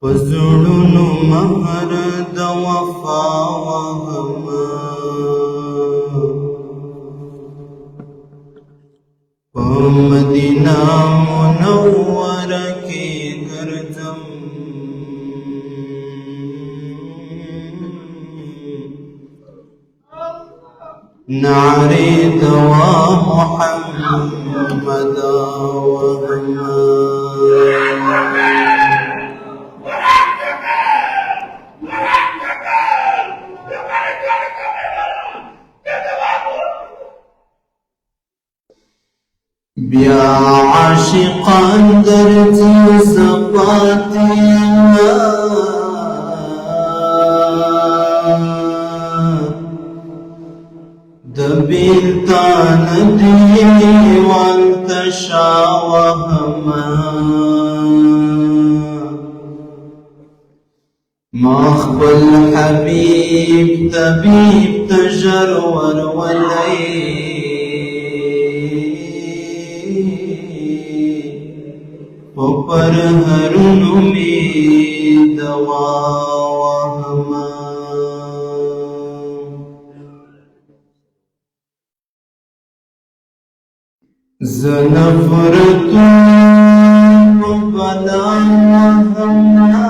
پزړونو مهر د وفا وهمه په مدینه منوره کې ګرځم نعرې دوا محمد وهمه بیا عاشقان درځي زپاتیما د بیلتان دیوان تشا وهما ما خپل حبیب طبیب تجر ورولئی پر هرونو می دوا وهما زنفرتو بلا وهما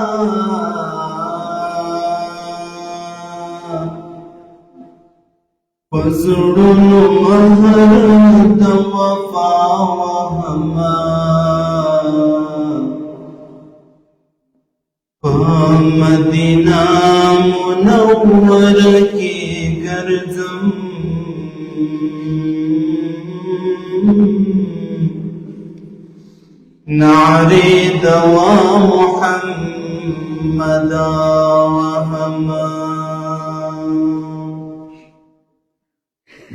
پزړونو مهر د وفا وهما مدینہ منور کی گرزم نعرے دوا محمد وهما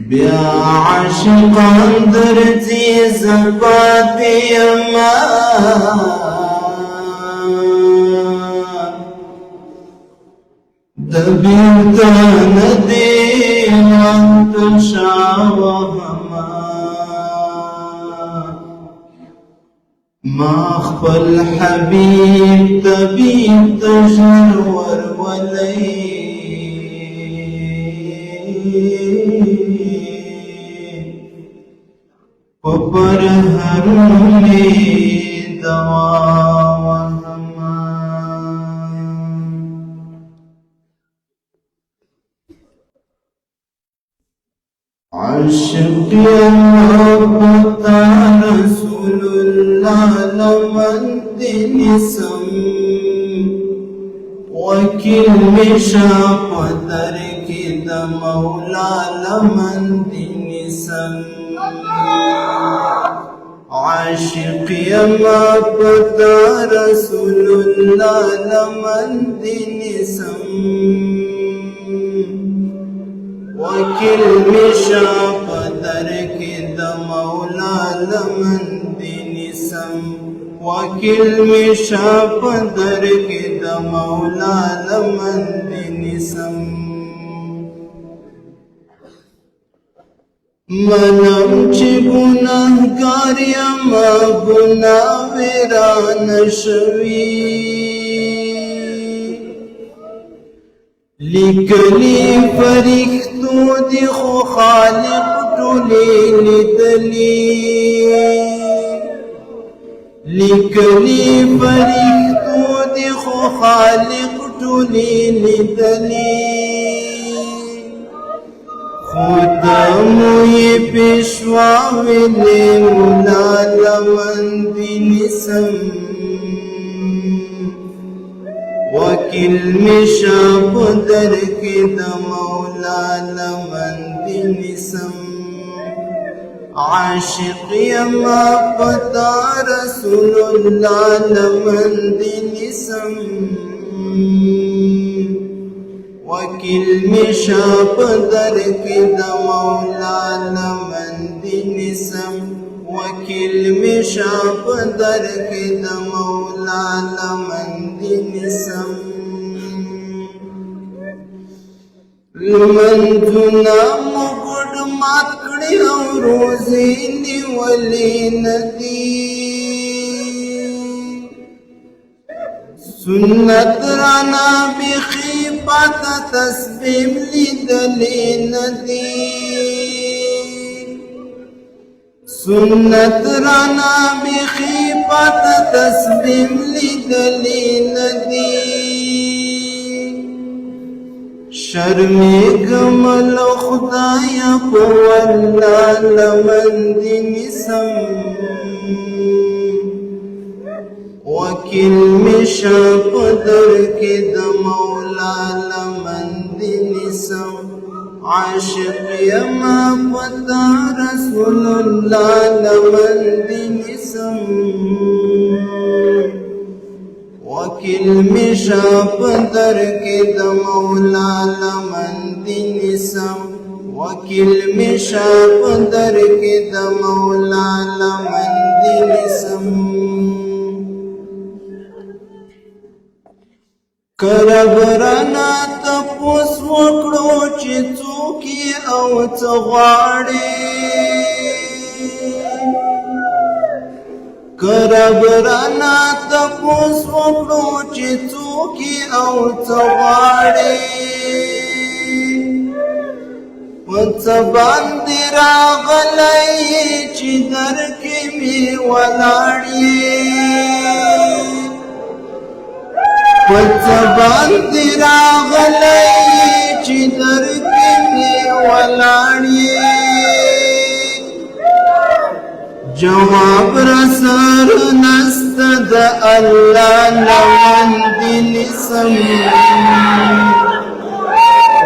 بیا عاشقان درځي زپاتیما د بیلتان دیوان تشا وهما ما خپل حبیب طبیب تجر ورولئی پر هرونو می دوا وهما عاشق پتا رسول اللہ لمن دنسم وکیل مشا پتر کی د مولا لمن دنسم عاشق یما پتا رسول اللہ لمن دنسم وکیل مشا پدر کی د مولا لمن دنسم وکیل مشا پدر کی د مولا لمن دنسم منم چې ګناهګار یم ګناه وران شوي لیکلی فرښتو دی خو خالق ټولې لیدلي لیکلی فرښتو دی خو خالق ټولې لیدلي خدا مو یې پیشوا ویلې مولا لمن دنسم وکیل مشا پدر کی د مولا لمن دنسم عاشق یما پتا رسول اللہ لمن دنسم وکیل مشا پدر کی د مولا لمن دنسم وکیل مشا پدر کی د مولا لمن دنسم لمنځونه مو ګډ مات کړي او روزي نیولې ندي سنت رانا بخی پاتا تسبیم لیدلی ندی سنت رانا بخی پاتا تسبیم لیدلی ندی شرمیگم لو خدایا پو اللہ لمن دی نسم وکیل مشا پدر کے دا مولا لمن دی نسم عاشق یما پتا رسول اللہ لمن دی نسم وکیل مشا پدر کے دا مولا لمن دی نسم وکیل مشا پدر کے دا مولا لمن دی نسم کرب رانا تپوس وکړو چې څوک یې او څه غواړي کرب رانا تپوس وکړو چې څوک یې او څه غواړي په څه باندې راغلی چې در کې مې ولاړ یې پڅبان دی راغلی چې در کې مې ولاړ یې جواب رسر نسته د الله لمن دی نسم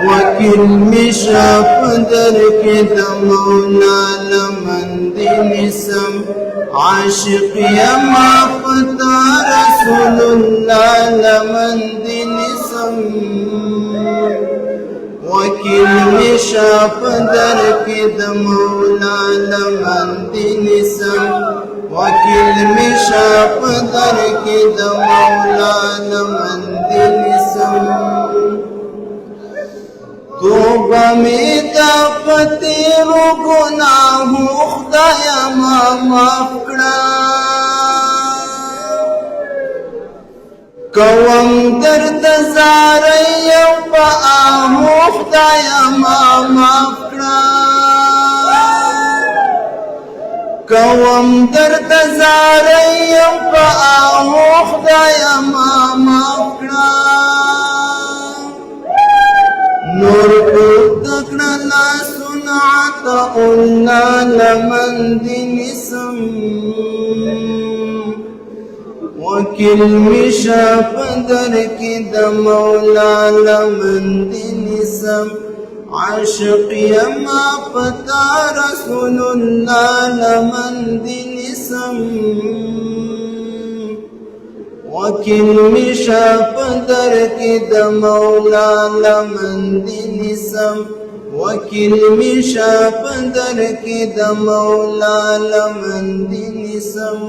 وکیل مې شه په در کې د مولا لمن دی نسم عاشق یما پتا رسول اللہ لمن دی نسم وکیل مشا پدر کی د مولا لمن دی نسم وکیل مشا پدر کی د مولا لمن دی نسم توبه می دا پتیرو گناهو خدایا ما معاف کړه کوم درد زاری په آهو خدایا ما معاف کړه کوم درد زاری په آهو خدایا ما معاف کړه نور تکنا لا سنعت اللہ لمن دی نسم وکیل مشا پدر کی دا مولا لمن دی نسم عاشق یما پتا رسول اللہ لمن دی نسم وکیل مشا پدر کی د مولا لمن دی نسم وکیل مشا پدر کی د مولا لمن دی نسم